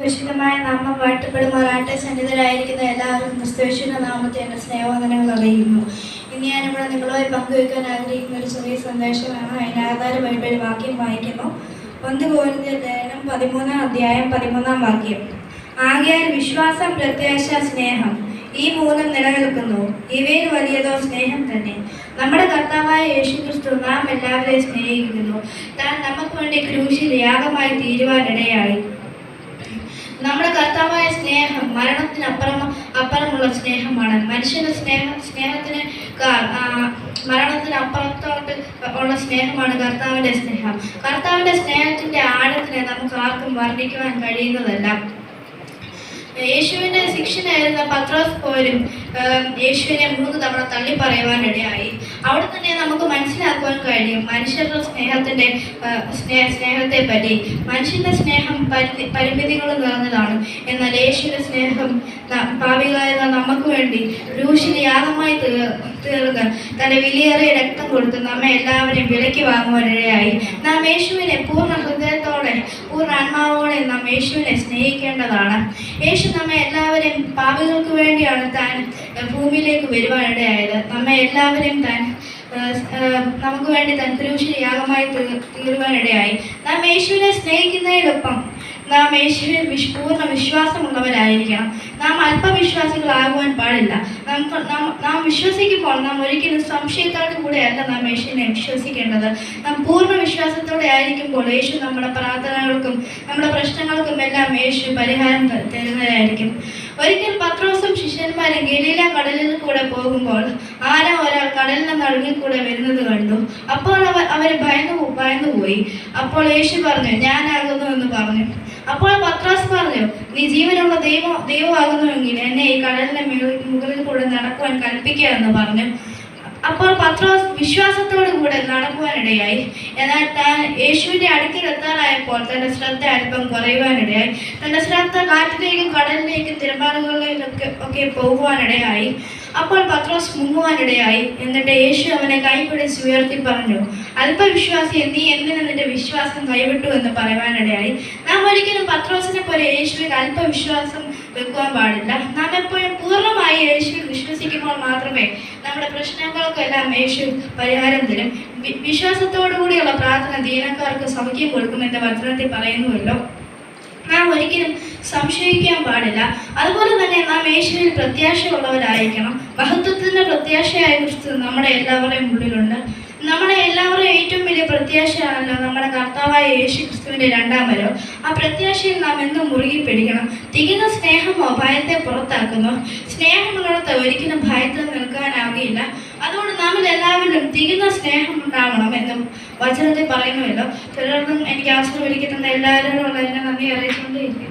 പരിശുദ്ധമായ നാമം വാഴ്ത്തപ്പെടുമാറാട്ടെ. സന്നിധരായിരിക്കുന്ന എല്ലാവരും ക്രിസ്തുയേശുവിന്റെ നാമത്തെ എൻ്റെ സ്നേഹവന്ദനങ്ങൾ അറിയിക്കുന്നു. ഇനി ഞാനിവിടെ നിങ്ങളുമായി പങ്കുവയ്ക്കാൻ ആഗ്രഹിക്കുന്ന ഒരു ചെറിയ സന്ദേശമാണ്. അതിന് ആധാരമായിട്ട് ഒരു വാക്യം വായിക്കുന്നു. 1 കൊരിന്ത്യർ ലേഖനം 13-ാം അധ്യായം 13-ാം വാക്യം. ആകയാൽ വിശ്വാസം, പ്രത്യാശ, സ്നേഹം ഈ മൂന്നും നിലനിൽക്കുന്നു. ഇവയിൽ വലിയതോ സ്നേഹം തന്നെ. നമ്മുടെ കർത്താവായ യേശുക്രിസ്തു നാം എല്ലാവരെയും സ്നേഹിക്കുന്നു. താൻ നമുക്ക് വേണ്ടി ക്രൂശിൽ യാഗമായി തീരുവാനിടയായി. നമ്മുടെ കർത്താവായ സ്നേഹം മരണത്തിനപ്പുറമുള്ള സ്നേഹമാണ്. മനുഷ്യന്റെ സ്നേഹത്തിന് മരണത്തിനപ്പുറത്തോട്ട് ഉള്ള സ്നേഹമാണ് കർത്താവിന്റെ സ്നേഹം. കർത്താവിന്റെ സ്നേഹത്തിന്റെ ആഴത്തിനെ നമുക്ക് ആർക്കും വർണ്ണിക്കുവാൻ കഴിയുന്നതല്ല. യേശുവിന്റെ ശിഷ്യനായിരുന്ന പത്രോസ് പോലും യേശുവിനെ 3 തവണ തള്ളി പറയുവാനിടയായി. അവിടെ തന്നെ നമുക്ക് മനസ്സിലാക്കുവാൻ കഴിയും മനുഷ്യരുടെ സ്നേഹത്തെ പറ്റി. മനുഷ്യന്റെ സ്നേഹം പരിമിതികൾ നിറഞ്ഞതാണ്. എന്നാൽ യേശുവിന്റെ സ്നേഹം പാപികളായ നമുക്ക് വേണ്ടി ക്രൂശിൽ യാഗമായി തീർന്ന് തന്റെ വിലയേറിയ രക്തം കൊടുത്ത് നമ്മെ എല്ലാവരെയും വിലയ്ക്ക് വാങ്ങുവാനിടയായി. നാം യേശുവിനെ പൂർണ്ണ ഹൃദയത്തോടെ പൂർണ്ണ ആത്മാവോടെ നാം യേശുവിനെ സ്നേഹിക്കേണ്ടതാണ്. യേശു നമ്മെ എല്ലാവരെയും പാപികൾക്ക് വേണ്ടിയാണ് താൻ ഭൂമിയിലേക്ക് വരുവാനിടയായത്. നമ്മെ എല്ലാവരെയും നമുക്ക് വേണ്ടി താൻ ക്രൂശിൽ യാഗമായി തീരുവാനിടയായി. നാം യേശുവിനെ സ്നേഹിക്കുന്നതിനൊപ്പം നാം യേശുവിൽ പൂർണ്ണ വിശ്വാസമുള്ളവരായിരിക്കണം. നാം അല്പവിശ്വാസികളാകുവാൻ പാടില്ല. നാം വിശ്വസിക്കുമ്പോൾ നാം ഒരിക്കലും സംശയത്തോടു കൂടെയല്ല നാം യേശുവിനെ വിശ്വസിക്കേണ്ടത്. നാം പൂർണ്ണ വിശ്വാസത്തോടെ ആയിരിക്കുമ്പോൾ യേശു നമ്മുടെ പ്രാർത്ഥനകൾക്കും നമ്മുടെ പ്രശ്നങ്ങൾക്കും എല്ലാം യേശു പരിഹാരം തരുന്നതായിരിക്കും. ഒരിക്കൽ പത്രോസും ശിഷ്യന്മാരും ഗലീല കടലിൽ കൂടെ പോകുമ്പോൾ ആരോ ഒരാൾ കടലിന്റെ നടുവിൽ കൂടെ വരുന്നത് കണ്ടു. അപ്പോൾ അവർ ഭയന്നുപോയി. അപ്പോൾ യേശു പറഞ്ഞു, ഞാനാകുന്നു എന്ന് പറഞ്ഞു. അപ്പോൾ പത്രോസ് പറഞ്ഞു, നീ ജീവനുള്ള ദൈവമാകുന്നുവെങ്കിൽ എന്നെ ഈ കടലിന്റെ മുകളിൽ കൂടെ നടക്കുവാൻ കൽപ്പിക്കുക എന്ന് പറഞ്ഞു. അപ്പോൾ പത്രോസ് വിശ്വാസത്തോടു കൂടെ നടക്കുവാനിടയായി. എന്നാൽ താൻ യേശുവിന്റെ അടുക്കൽ എത്താറായപ്പോൾ തന്റെ ശ്രദ്ധ അല്പം കുറയുവാനിടയായി. തന്റെ ശ്രദ്ധ കാറ്റിലേക്കും കടലിലേക്കും തിരമാലകളിലേക്കൊക്കെ പോകുവാനിടയായി. അപ്പോൾ പത്രോസ് മുങ്ങുവാനിടയായി. എന്നിട്ട് യേശു അവനെ കൈപിടിച്ച് ഉയർത്തി പറഞ്ഞു, അല്പവിശ്വാസി, നീ എന്തിനു നിന്റെ വിശ്വാസം കൈവിട്ടു എന്ന് പറയുവാനിടയായി. നാം ഒരിക്കലും പത്രോസിനെ പോലെ യേശുവിൽ അല്പവിശ്വാസം വെക്കുവാൻ പാടില്ല. നാം എപ്പോഴും പൂർണ്ണമായി യേശുവിൽ വിശ്വസിക്കുമ്പോൾ മാത്രമേ നമ്മുടെ പ്രശ്നങ്ങൾക്കെല്ലാം യേശു പരിഹാരം തരും. വിശ്വാസത്തോടു കൂടിയുള്ള പ്രാർത്ഥന ദീനക്കാർക്ക് സൗഖ്യം കൊടുക്കുമെന്ന് വചനത്തിൽ പറയുന്നുവല്ലോ. നാം ഒരിക്കലും സംശയിക്കാൻ പാടില്ല. അതുപോലെ തന്നെ നാം യേശുവിൽ പ്രത്യാശയുള്ളവരായിരിക്കണം. മഹത്വത്തിന്റെ പ്രത്യാശയായ ക്രിസ്തു നമ്മുടെ എല്ലാവരുടെയും ഉള്ളിലുണ്ട്. നമ്മുടെ എല്ലാവരുടെയും ഏറ്റവും വലിയ പ്രത്യാശയാണല്ലോ നമ്മുടെ കർത്താവായ യേശു ക്രിസ്തുവിന്റെ 2ാം വരവ്. ആ പ്രത്യാശയിൽ നാം എന്നും മുറുകി പിടിക്കണം. തികഞ്ഞ സ്നേഹമോ ഭയത്തെ പുറത്താക്കുന്നു. സ്നേഹമുള്ളിടത്ത് ഒരിക്കലും ഭയത്തിൽ നിൽക്കാനാകില്ല. അതുകൊണ്ട് നാമിൽ എല്ലാവരിലും തികഞ്ഞ സ്നേഹം ഉണ്ടാവണം എന്നും വചനത്തിൽ പറയുന്നുവല്ലോ. തുടർന്നും എനിക്ക് അവസരം ഒരുക്കുന്ന എല്ലാവരോടും അതിനെ നന്ദി അറിയിച്ചുകൊണ്ടേയിരിക്കും.